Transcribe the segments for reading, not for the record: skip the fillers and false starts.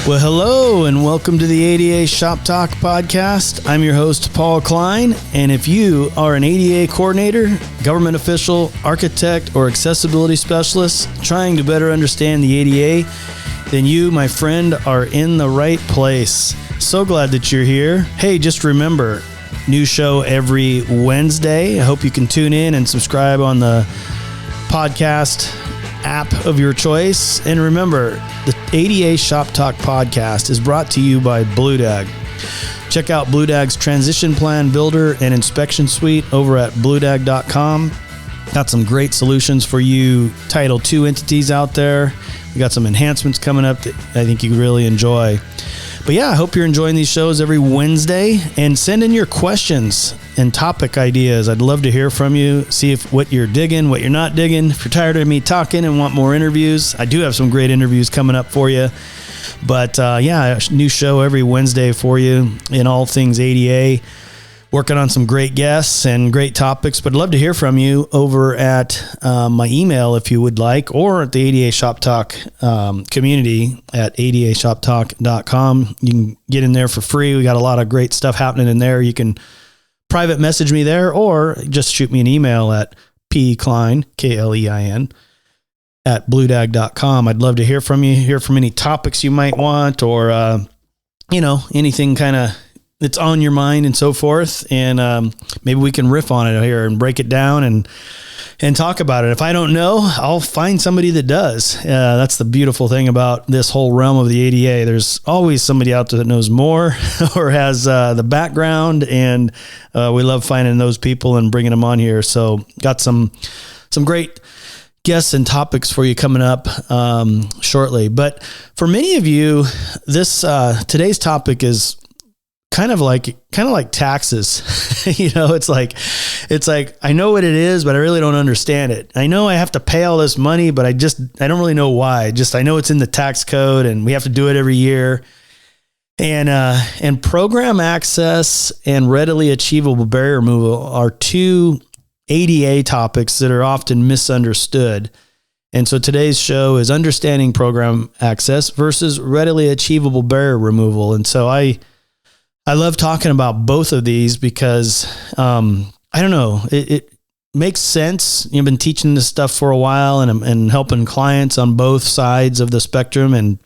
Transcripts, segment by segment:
Well, hello and welcome to the ADA Shop Talk podcast. I'm your host, Paul Klein, and if you are an ADA coordinator, government official, architect, or accessibility specialist trying to better understand the ADA, then you, my friend, are in the right place. So glad that you're here. Hey, just remember, new show every Wednesday. I hope you can tune in and subscribe on the podcast app of your choice. And remember, the ADA Shop Talk podcast is brought to you by BlueDag. Check out BlueDag's Transition Plan Builder and Inspection Suite over at bluedag.com. Got some great solutions for you Title II entities out there. We got some enhancements coming up that I think you really enjoy. But yeah, I hope you're enjoying these shows every Wednesday, and send in your questions and topic ideas. I'd love to hear from you, see if what you're digging, what you're not digging. If you're tired of me talking and want more interviews, I do have some great interviews coming up for you. But yeah, a new show every Wednesday for you in all things ADA. Working on some great guests and great topics, but I'd love to hear from you over at my email if you would like, or at the ADA Shop Talk community at adashoptalk.com. You can get in there for free. We got a lot of great stuff happening in there. You can private message me there, or just shoot me an email at pklein, Klein, at bluedag.com. I'd love to hear from you, hear from any topics you might want, or, anything kind of it's on your mind and so forth. And maybe we can riff on it here and break it down and talk about it. If I don't know, I'll find somebody that does. That's the beautiful thing about this whole realm of the ADA. There's always somebody out there that knows more or has the background, and we love finding those people and bringing them on here. So got some great guests and topics for you coming up shortly. But for many of you, this today's topic is kind of like taxes. It's like, I know what it is, but I really don't understand it. I know I have to pay all this money, but I don't really know why. I know it's in the tax code and we have to do it every year. And program access and readily achievable barrier removal are two ADA topics that are often misunderstood. And so today's show is understanding program access versus readily achievable barrier removal. And so I love talking about both of these because, I don't know, it makes sense. You've been teaching this stuff for a while and helping clients on both sides of the spectrum. And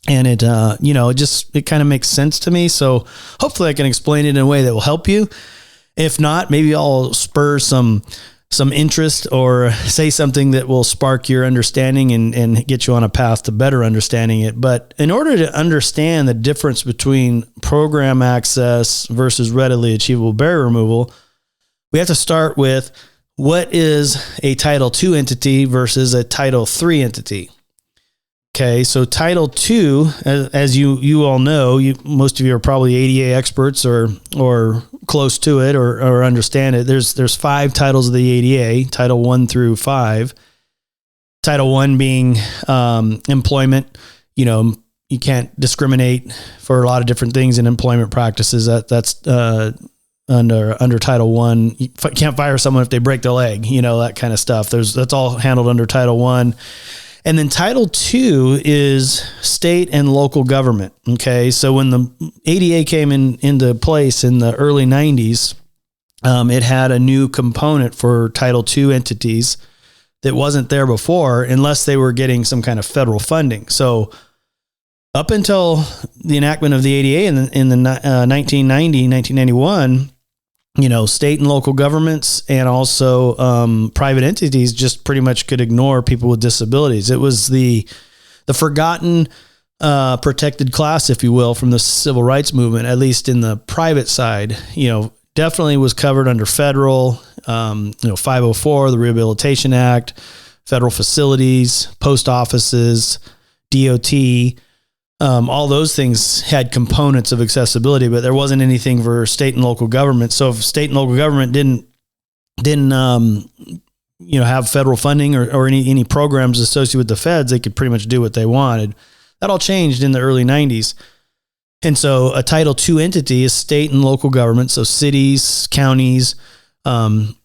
it, it kind of makes sense to me. So hopefully I can explain it in a way that will help you. If not, maybe I'll spur some interest or say something that will spark your understanding and get you on a path to better understanding it. But in order to understand the difference between program access versus readily achievable barrier removal, we have to start with what is a Title II entity versus a Title III entity. Okay, so Title II, as you all know, most of you are probably ADA experts or close to it or understand it. There's 5 titles of the ADA, Title 1 through 5. Title 1 being employment. You can't discriminate for a lot of different things in employment practices. That's under Title 1. You can't fire someone if they break their leg. That kind of stuff. That's all handled under Title 1. And then Title II is state and local government. Okay, so when the ADA came into place in the early 90s, it had a new component for Title II entities that wasn't there before, unless they were getting some kind of federal funding. So up until the enactment of the ADA in the 1991, state and local governments and also private entities just pretty much could ignore people with disabilities. It was the forgotten protected class, if you will, from the civil rights movement, at least in the private side. Definitely was covered under federal, 504, the Rehabilitation Act, federal facilities, post offices, DOT. All those things had components of accessibility, but there wasn't anything for state and local government. So if state and local government didn't have federal funding or any programs associated with the feds, they could pretty much do what they wanted. That all changed in the early 90s. And so a Title II entity is state and local government. So cities, counties,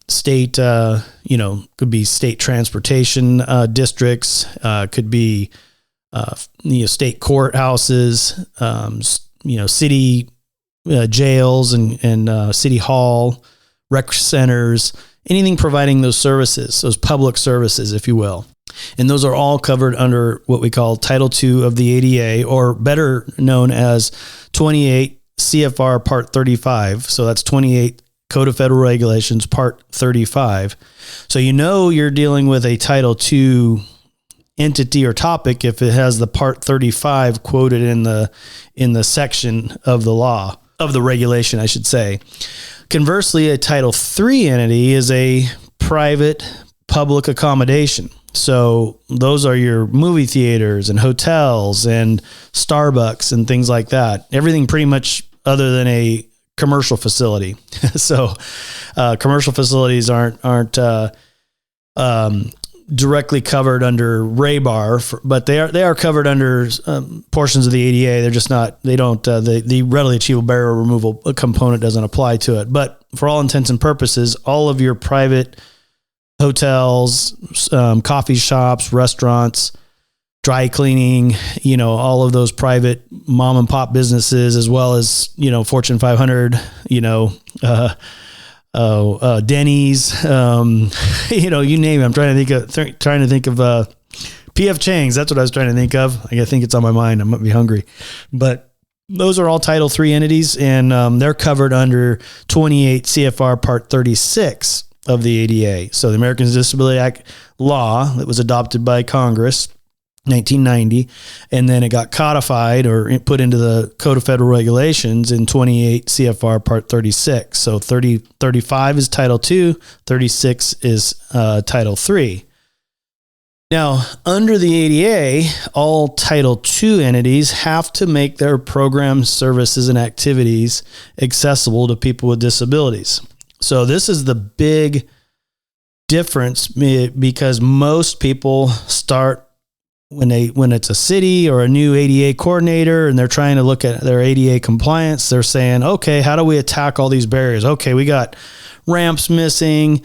state, could be state transportation districts, could be state courthouses, city jails and city hall, rec centers, anything providing those services, those public services, if you will. And those are all covered under what we call Title II of the ADA, or better known as 28 CFR Part 35. So that's 28 Code of Federal Regulations Part 35. So you're dealing with a Title II entity or topic if it has the Part 35 quoted in the section of the law, of the regulation, I should say. Conversely, a Title III entity is a private public accommodation. So those are your movie theaters and hotels and Starbucks and things like that. Everything pretty much other than a commercial facility. So commercial facilities aren't directly covered under RABR, but they are covered under portions of the ADA. They're just not. They don't. The readily achievable barrier removal component doesn't apply to it. But for all intents and purposes, all of your private hotels, coffee shops, restaurants, dry cleaning, all of those private mom and pop businesses, as well as, Fortune 500, Denny's, you name it. I'm trying to think of PF Chang's. That's what I was trying to think of. I think it's on my mind. I might be hungry, but those are all Title III entities, and they're covered under 28 CFR Part 36 of the ADA. So the Americans with Disabilities Act law that was adopted by Congress 1990, and then it got codified or put into the Code of Federal Regulations in 28 CFR Part 36. So 35 is Title II, 36 is Title III. Now, under the ADA, all Title II entities have to make their programs, services, and activities accessible to people with disabilities. So this is the big difference, because most people start when it's a city or a new ADA coordinator and they're trying to look at their ADA compliance, they're saying, okay, how do we attack all these barriers? Okay, we got ramps missing.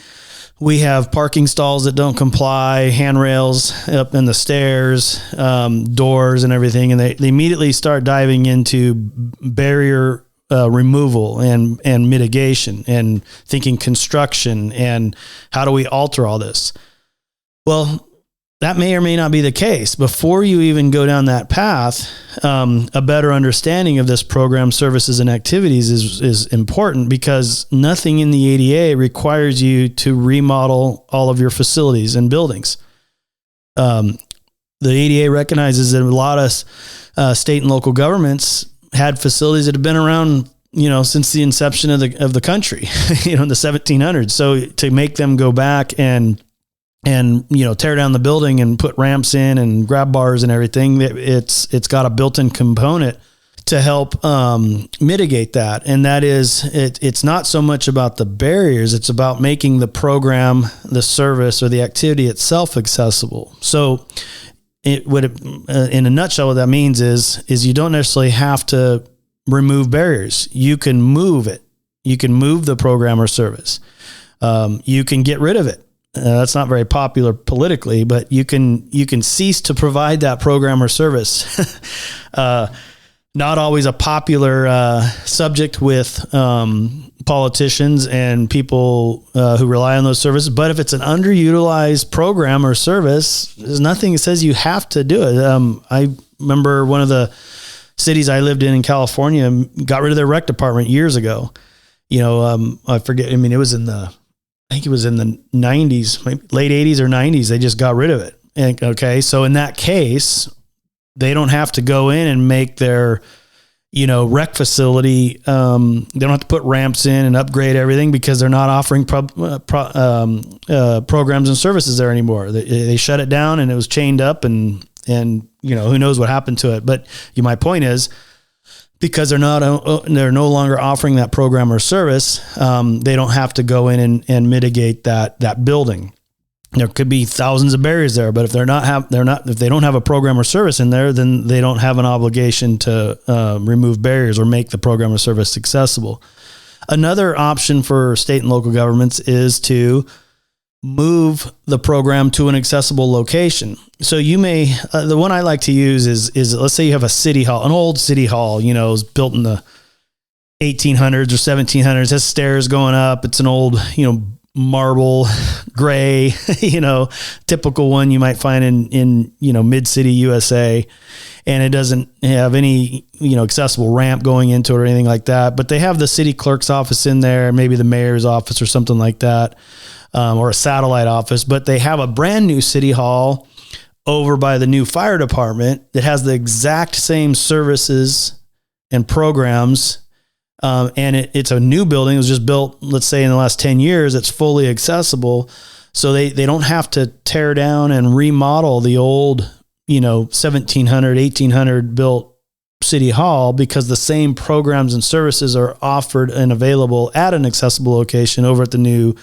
We have parking stalls that don't comply, handrails up in the stairs, doors and everything. And they immediately start diving into barrier removal and mitigation, and thinking construction and how do we alter all this? Well, that may or may not be the case. Before you even go down that path, a better understanding of this program, services, and activities is important, because nothing in the ADA requires you to remodel all of your facilities and buildings. The ADA recognizes that a lot of state and local governments had facilities that have been around, since the inception of the country, in the 1700s. So to make them go back and tear down the building and put ramps in and grab bars and everything, it's got a built-in component to help mitigate that. And that is, it's not so much about the barriers, it's about making the program, the service, or the activity itself accessible. So in a nutshell, what that means is you don't necessarily have to remove barriers. You can move it. You can move the program or service. You can get rid of it. That's not very popular politically, but you can cease to provide that program or service. Not always a popular subject with politicians and people who rely on those services. But if it's an underutilized program or service, there's nothing that says you have to do it. I remember one of the cities I lived in California got rid of their rec department years ago. I forget. I mean, it was in the 90s, maybe late 80s or 90s. They just got rid of it. And, okay. So in that case, they don't have to go in and make their, rec facility. They don't have to put ramps in and upgrade everything, because they're not offering programs and services there anymore. They shut it down, and it was chained up, and who knows what happened to it. But my point is, because they're no longer offering that program or service, they don't have to go in and mitigate that building. There could be thousands of barriers there, but if if they don't have a program or service in there, then they don't have an obligation to remove barriers or make the program or service accessible. Another option for state and local governments is to move the program to an accessible location. So you may, the one I like to use is let's say you have a city hall, an old city hall, you know, it was built in the 1800s or 1700s, has stairs going up. It's an old, you know, marble gray, you know, typical one you might find in, you know, mid-city USA. And it doesn't have any, you know, accessible ramp going into it or anything like that. But they have the city clerk's office in there, maybe the mayor's office or something like that, or a satellite office. But they have a brand new city hall over by the new fire department that has the exact same services and programs. And it's a new building. It was just built, let's say in the last 10 years, it's fully accessible. So they don't have to tear down and remodel the old, you know, 1700, 1800 built city hall, because the same programs and services are offered and available at an accessible location over at the new,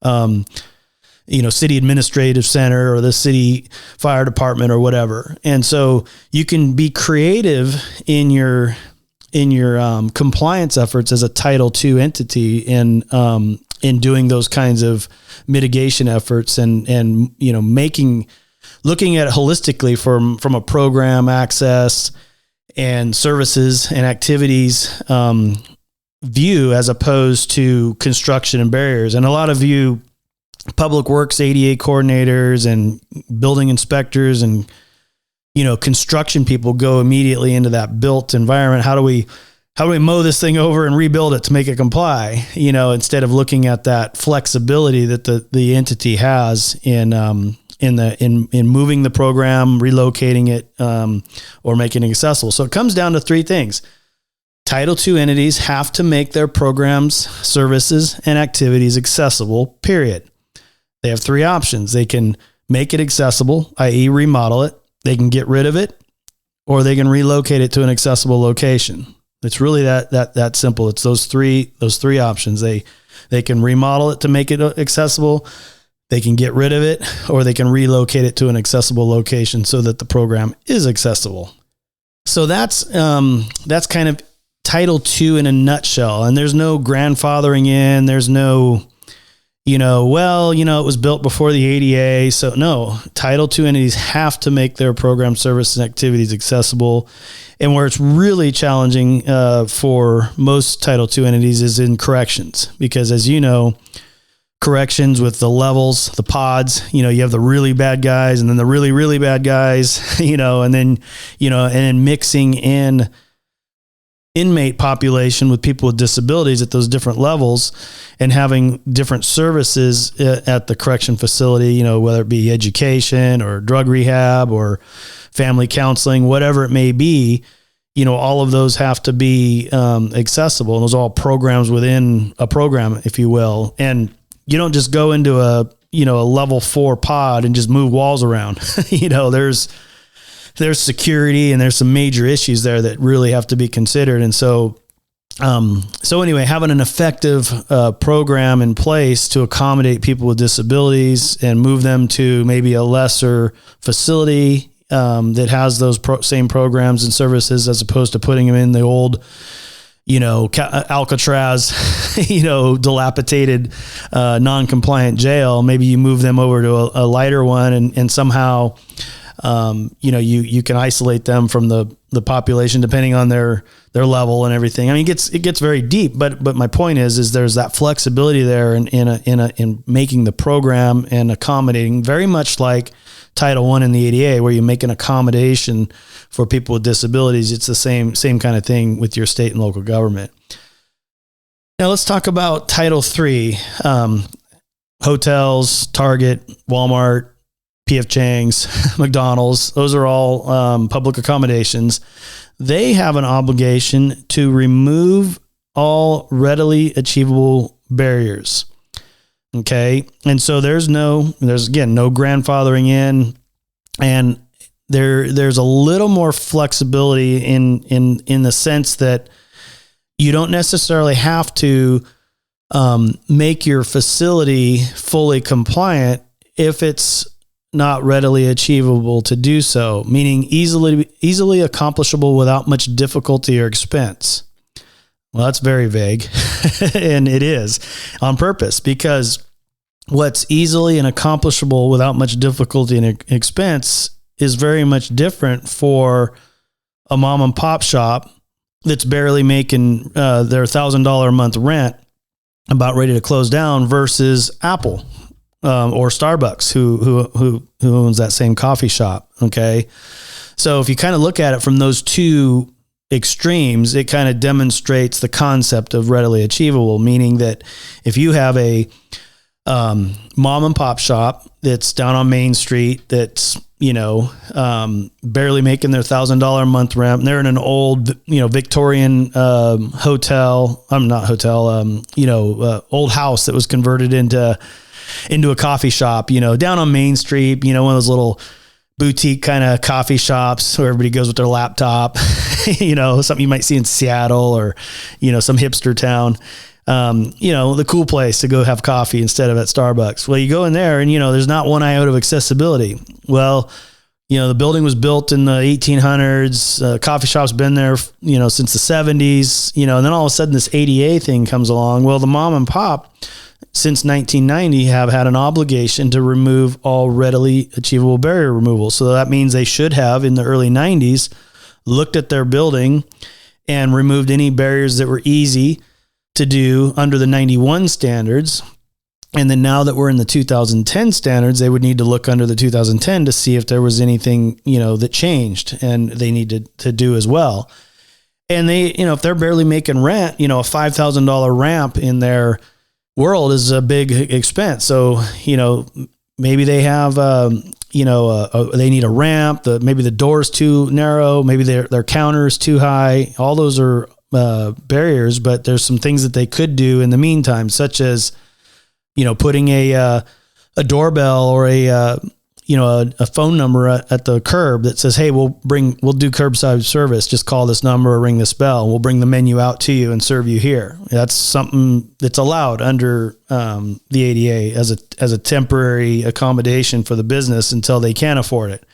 you know, city administrative center or the city fire department or whatever. And so you can be creative in your compliance efforts as a Title II entity in doing those kinds of mitigation efforts and you know, looking at it holistically from a program access and services and activities view, as opposed to construction and barriers. And a lot of you public works ADA coordinators and building inspectors and, you know, construction people go immediately into that built environment. How do we mow this thing over and rebuild it to make it comply? You know, instead of looking at that flexibility that the entity has in moving the program, relocating it, or making it accessible. So it comes down to three things. Title II entities have to make their programs, services, and activities accessible, period. They have three options. They can make it accessible, i.e. remodel it. They can get rid of it, or they can relocate it to an accessible location. It's really that simple. It's those three options. They can remodel it to make it accessible. They can get rid of it, or they can relocate it to an accessible location so that the program is accessible. So that's kind of Title II in a nutshell. And there's no grandfathering in. There's no, you know, well, you know, it was built before the ADA. So no, Title II entities have to make their program, services, and activities accessible. And where it's really challenging for most Title II entities is in corrections, because as you know, corrections with the levels, the pods, you know, you have the really bad guys and then the really, really bad guys, you know, and then mixing in inmate population with people with disabilities at those different levels and having different services at the correction facility, you know, whether it be education or drug rehab or family counseling, whatever it may be, you know, all of those have to be accessible. And those are all programs within a program, if you will. And you don't just go into a level 4 pod and just move walls around. You know, there's security and there's some major issues there that really have to be considered. And so anyway, having an effective program in place to accommodate people with disabilities and move them to maybe a lesser facility that has those same programs and services, as opposed to putting them in the old, you know, Alcatraz, you know, dilapidated, non-compliant jail. Maybe you move them over to a lighter one and somehow, you know, you can isolate them from the population depending on their level and everything. I mean, it gets very deep, but my point is there's that flexibility there in making the program and accommodating, very much like Title I in the ADA, where you make an accommodation for people with disabilities. It's the same kind of thing with your state and local government. Now let's talk about Title III, hotels, Target, Walmart, P.F. Chang's, McDonald's. Those are all public accommodations. They have an obligation to remove all readily achievable barriers. Okay. And so there's again, no grandfathering in, and there's a little more flexibility in the sense that you don't necessarily have to make your facility fully compliant if it's not readily achievable to do so, meaning easily accomplishable without much difficulty or expense. Well, that's very vague, and it is on purpose, because what's easily and accomplishable without much difficulty and expense is very much different for a mom and pop shop that's barely making their $1,000 a month rent, about ready to close down, versus Apple or Starbucks, who owns that same coffee shop. Okay, so if you kind of look at it from those two extremes, it kind of demonstrates the concept of readily achievable, meaning that if you have a mom and pop shop that's down on Main Street that's, barely making their $1,000 a month rent, and they're in an old, Victorian hotel. Old house that was converted into a coffee shop, down on Main Street, one of those little boutique kind of coffee shops where everybody goes with their laptop, something you might see in Seattle or, some hipster town. The cool place to go have coffee instead of at Starbucks. Well, you go in there and, there's not one iota of accessibility. Well, the building was built in the 1800s. Coffee shop's been there, since the 70s, and then all of a sudden this ADA thing comes along. Well, the mom and pop since 1990 have had an obligation to remove all readily achievable barrier removal. So that means they should have, in the early 90s, looked at their building and removed any barriers that were easy to do under the 91 standards. And then now that we're in the 2010 standards, they would need to look under the 2010 to see if there was anything, that changed and they needed to do as well. And they, if they're barely making rent, a $5,000 ramp in their world is a big expense. So, maybe they have, they need a ramp, maybe the door's too narrow, maybe their counter is too high. All those are barriers, but there's some things that they could do in the meantime, such as, putting a doorbell or a phone number at the curb that says, hey, we'll do curbside service. Just call this number or ring this bell. We'll bring the menu out to you and serve you here. That's something that's allowed under the ADA as a temporary accommodation for the business until they can afford it.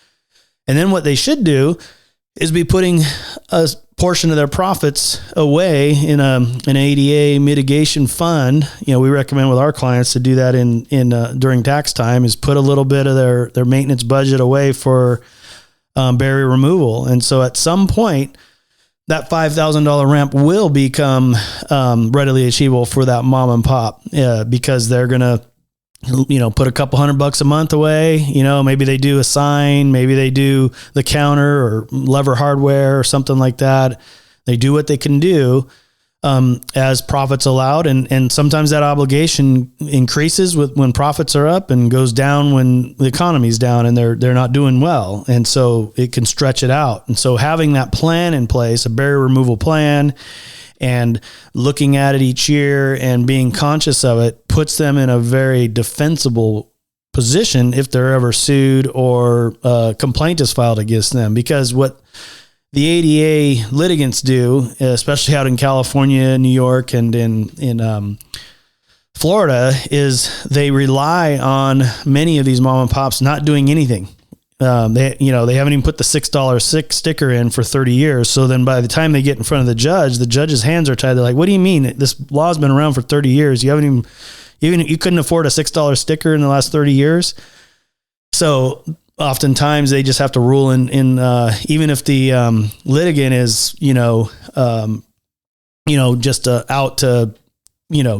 And then what they should do is be putting a portion of their profits away in an ADA mitigation fund. We recommend with our clients to do that in during tax time, is put a little bit of their maintenance budget away for barrier removal. And so at some point, that $5,000 ramp will become readily achievable for that mom and pop, because they're going to put a couple $100 a month away. Maybe they do a sign, maybe they do the counter or lever hardware or something like that. They do what they can do as profits allowed. And sometimes that obligation increases when profits are up and goes down when the economy's down and they're not doing well. And so it can stretch it out. And so having that plan in place, a barrier removal plan, and looking at it each year and being conscious of it, puts them in a very defensible position if they're ever sued or a complaint is filed against them. Because what the ADA litigants do, especially out in California, New York, and in Florida, is they rely on many of these mom and pops not doing anything. They haven't even put the $6 sticker in for 30 years. So then by the time they get in front of the judge's hands are tied. They're like, what do you mean? This law's been around for 30 years. You couldn't afford a $6 sticker in the last 30 years. So oftentimes they just have to rule in even if the litigant is, just out to,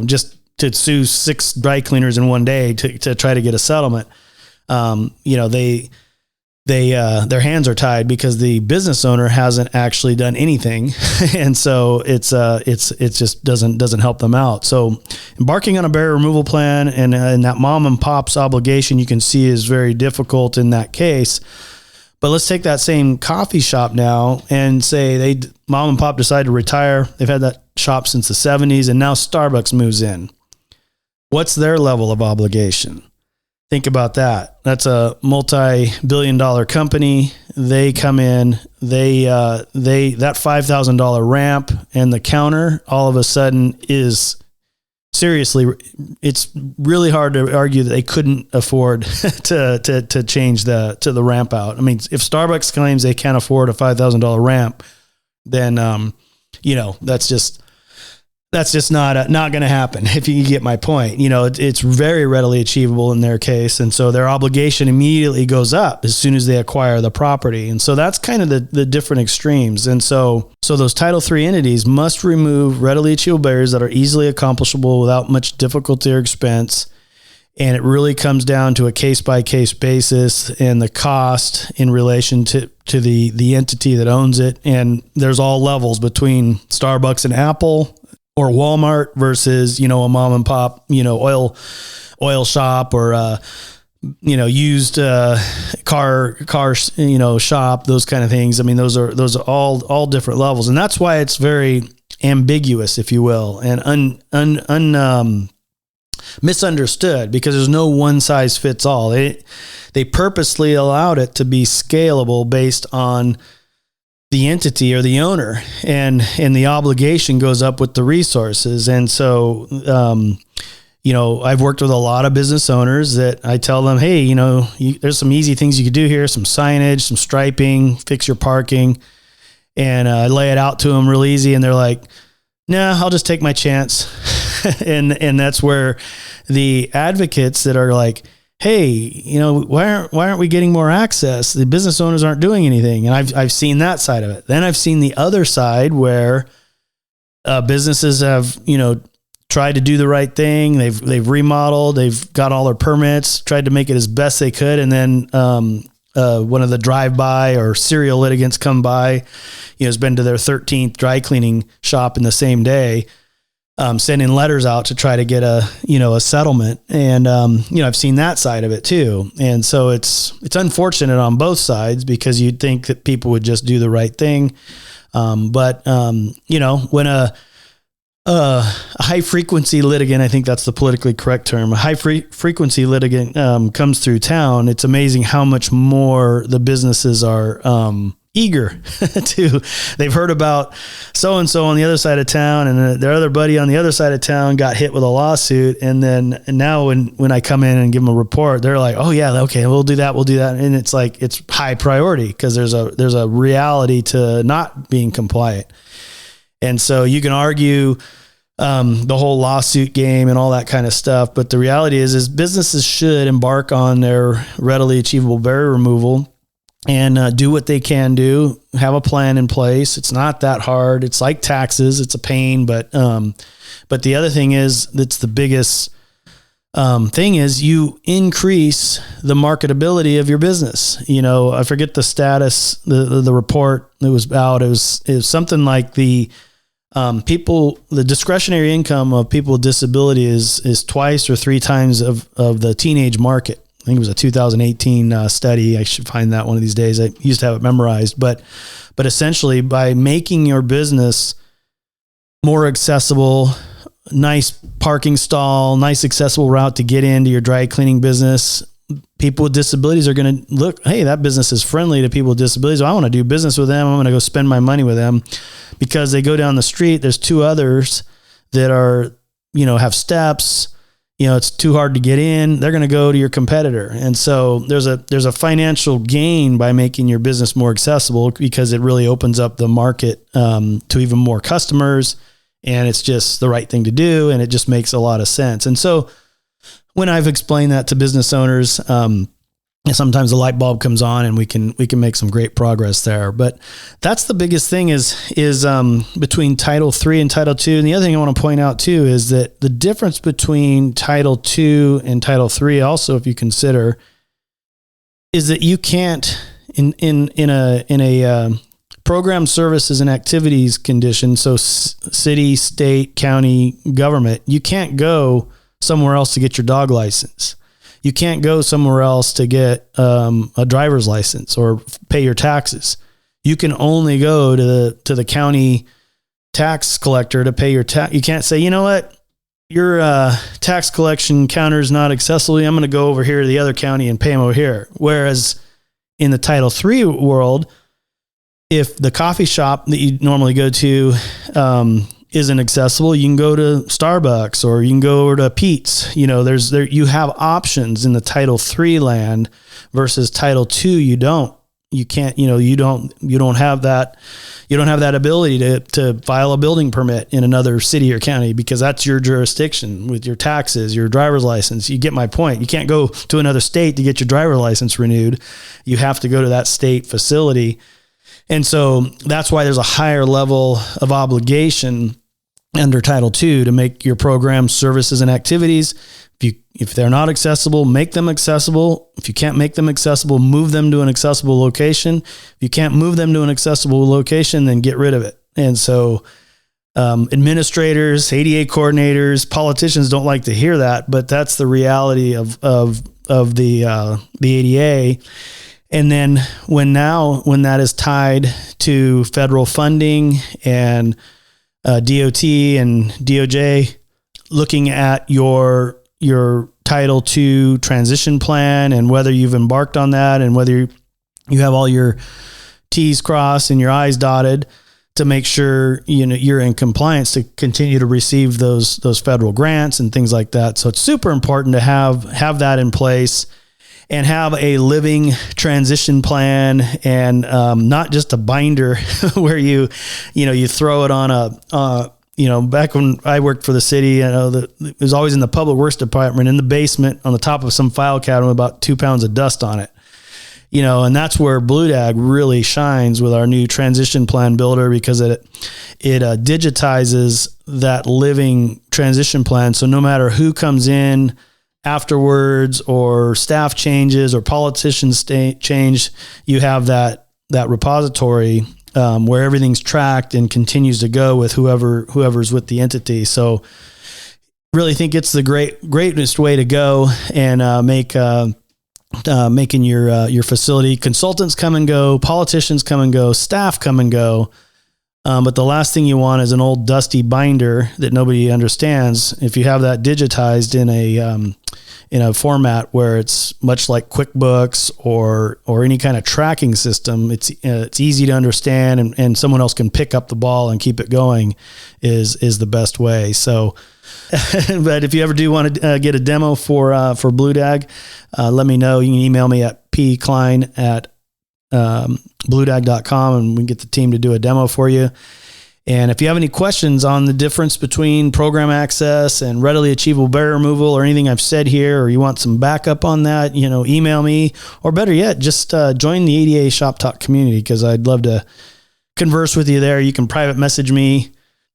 just to sue 6 dry cleaners in one day to try to get a settlement. Their hands are tied because the business owner hasn't actually done anything. And so it just doesn't help them out. So embarking on a barrier removal plan and that mom and pop's obligation, you can see, is very difficult in that case. But let's take that same coffee shop now and say mom and pop decide to retire. They've had that shop since the 70s and now Starbucks moves in. What's their level of obligation? Think about that. That's a multi-billion-dollar company. They come in, that $5,000 ramp and the counter all of a sudden is seriously, it's really hard to argue that they couldn't afford to change to the ramp out. I mean, if Starbucks claims they can't afford a $5,000 ramp, then, that's just, That's just not going to happen. If you get my point, it's very readily achievable in their case. And so their obligation immediately goes up as soon as they acquire the property. And so that's kind of the different extremes. And so those Title III entities must remove readily achievable barriers that are easily accomplishable without much difficulty or expense. And it really comes down to a case-by-case basis and the cost in relation to the entity that owns it. And there's all levels between Starbucks and Apple, or Walmart versus, a mom and pop, oil shop, or, used, car, shop, those kind of things. I mean, those are all different levels. And that's why it's very ambiguous, if you will, and misunderstood, because there's no one size fits all. They purposely allowed it to be scalable based on the entity or the owner, and the obligation goes up with the resources. And so, I've worked with a lot of business owners that I tell them, hey, there's some easy things you could do here, some signage, some striping, fix your parking. And I lay it out to them real easy. And they're like, nah, I'll just take my chance. and that's where the advocates that are like, hey, why aren't we getting more access? The business owners aren't doing anything. And I've seen that side of it. Then I've seen the other side where businesses have, tried to do the right thing. They've remodeled, they've got all their permits, tried to make it as best they could. And then one of the drive-by or serial litigants come by, has been to their 13th dry cleaning shop in the same day, sending letters out to try to get a settlement. And, I've seen that side of it too. And so it's unfortunate on both sides, because you'd think that people would just do the right thing. But when a high frequency litigant, I think that's the politically correct term, a high frequency litigant, comes through town, it's amazing how much more the businesses are, eager they've heard about so-and-so on the other side of town, and their other buddy on the other side of town got hit with a lawsuit. And now when I come in and give them a report, they're like, oh yeah, okay, we'll do that. And it's like, it's high priority, because there's a reality to not being compliant. And so you can argue, the whole lawsuit game and all that kind of stuff. But the reality is businesses should embark on their readily achievable barrier removal and do what they can do, have a plan in place. It's not that hard. It's like taxes. It's a pain, but the other thing is, that's the biggest thing is you increase the marketability of your business. I forget the status, the report that was out. It was something like the discretionary income of people with disability is twice or three times of the teenage market. I think it was a 2018 study. I should find that one of these days. I used to have it memorized, but essentially, by making your business more accessible, nice parking stall, nice accessible route to get into your dry cleaning business, people with disabilities are going to look, hey, that business is friendly to people with disabilities. So I want to do business with them. I'm going to go spend my money with them, because they go down the street. There's two others that are, have steps. It's too hard to get in. They're going to go to your competitor. And so there's a financial gain by making your business more accessible, because it really opens up the market to even more customers. And it's just the right thing to do. And it just makes a lot of sense. And so when I've explained that to business owners, sometimes the light bulb comes on, and we can make some great progress there. But that's the biggest thing is between Title III and Title II. And the other thing I want to point out too is that the difference between Title II and Title III, also, if you consider, is that you can't in a program services and activities condition. So city, state, county government, you can't go somewhere else to get your dog license. You can't go somewhere else to get a driver's license or pay your taxes. You can only go to the county tax collector to pay your tax. You can't say, you know what, your tax collection counter is not accessible. I'm going to go over here to the other county and pay them over here. Whereas in the Title III world, if the coffee shop that you normally go to isn't accessible, you can go to Starbucks, or you can go over to Pete's. You have options in the Title III land versus Title II. You don't. you can't, you don't have that ability to file a building permit in another city or county, because that's your jurisdiction with your taxes, your driver's license. You get my point. You can't go to another state to get your driver's license renewed. You have to go to that state facility. And so that's why there's a higher level of obligation under Title II to make your programs, services, and activities. If they're not accessible, make them accessible. If you can't make them accessible, move them to an accessible location. If you can't move them to an accessible location, then get rid of it. And so administrators, ADA coordinators, politicians don't like to hear that, but that's the reality of the ADA. And then when that is tied to federal funding and DOT and DOJ, looking at your Title II transition plan and whether you've embarked on that and whether you have all your T's crossed and your I's dotted to make sure you're in compliance to continue to receive those federal grants and things like that. So it's super important to have that in place and have a living transition plan, and not just a binder where you throw it on a back when I worked for the city, it was always in the public works department in the basement on the top of some file cabinet with about 2 pounds of dust on it. And that's where BlueDag really shines with our new transition plan builder, because it digitizes that living transition plan. So no matter who comes in afterwards or staff changes or politicians change, you have that repository where everything's tracked and continues to go with whoever's with the entity. So really think it's the greatest way to go and making your facility. Consultants come and go, politicians come and go, staff come and go. But the last thing you want is an old dusty binder that nobody understands. If you have that digitized in a format where it's much like QuickBooks or any kind of tracking system, it's easy to understand and someone else can pick up the ball and keep it going is the best way. So, but if you ever do want to get a demo for BlueDag, let me know. You can email me at pklein@bluedag.com and we can get the team to do a demo for you. And if you have any questions on the difference between program access and readily achievable barrier removal or anything I've said here, or you want some backup on that, email me, or better yet, just join the ADA Shop Talk community, because I'd love to converse with you there. You can private message me.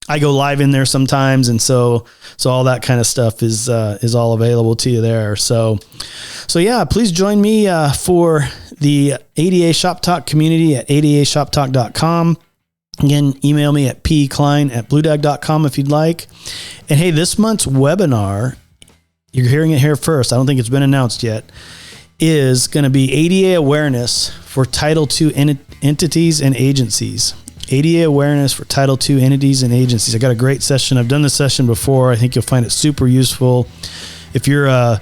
I go live in there sometimes. And so all that kind of stuff is all available to you there. So yeah, please join me for the ADA Shop Talk community at adashoptalk.com. Again, email me at pklein@bluedag.com if you'd like. And hey, this month's webinar, you're hearing it here first, I don't think it's been announced yet, is going to be ADA awareness for Title II entities and agencies. ADA awareness for Title II entities and agencies. I got a great session. I've done this session before. I think you'll find it super useful. If you're a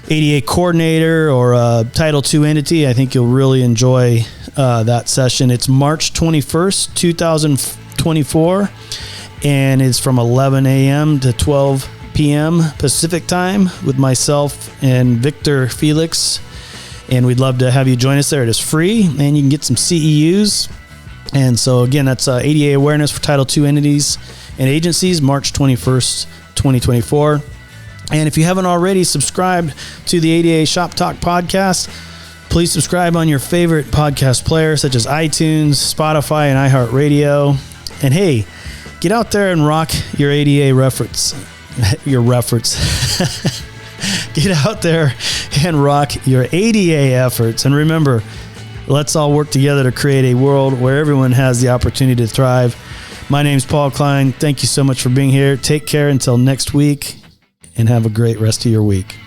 ADA coordinator or a Title II entity, I think you'll really enjoy that session. It's March 21st, 2024, and it's from 11 a.m. to 12 p.m. Pacific time with myself and Felix, and we'd love to have you join us there. It is free, and you can get some CEUs. And so again, that's ADA awareness for Title II entities and agencies, March 21st, 2024. And if you haven't already subscribed to the ADA Shop Talk podcast, please subscribe on your favorite podcast player, such as iTunes, Spotify, and iHeartRadio. And hey, get out there and rock your ADA reference. Get out there and rock your ADA efforts. And remember, let's all work together to create a world where everyone has the opportunity to thrive. My name's Paul Klein. Thank you so much for being here. Take care until next week, and have a great rest of your week.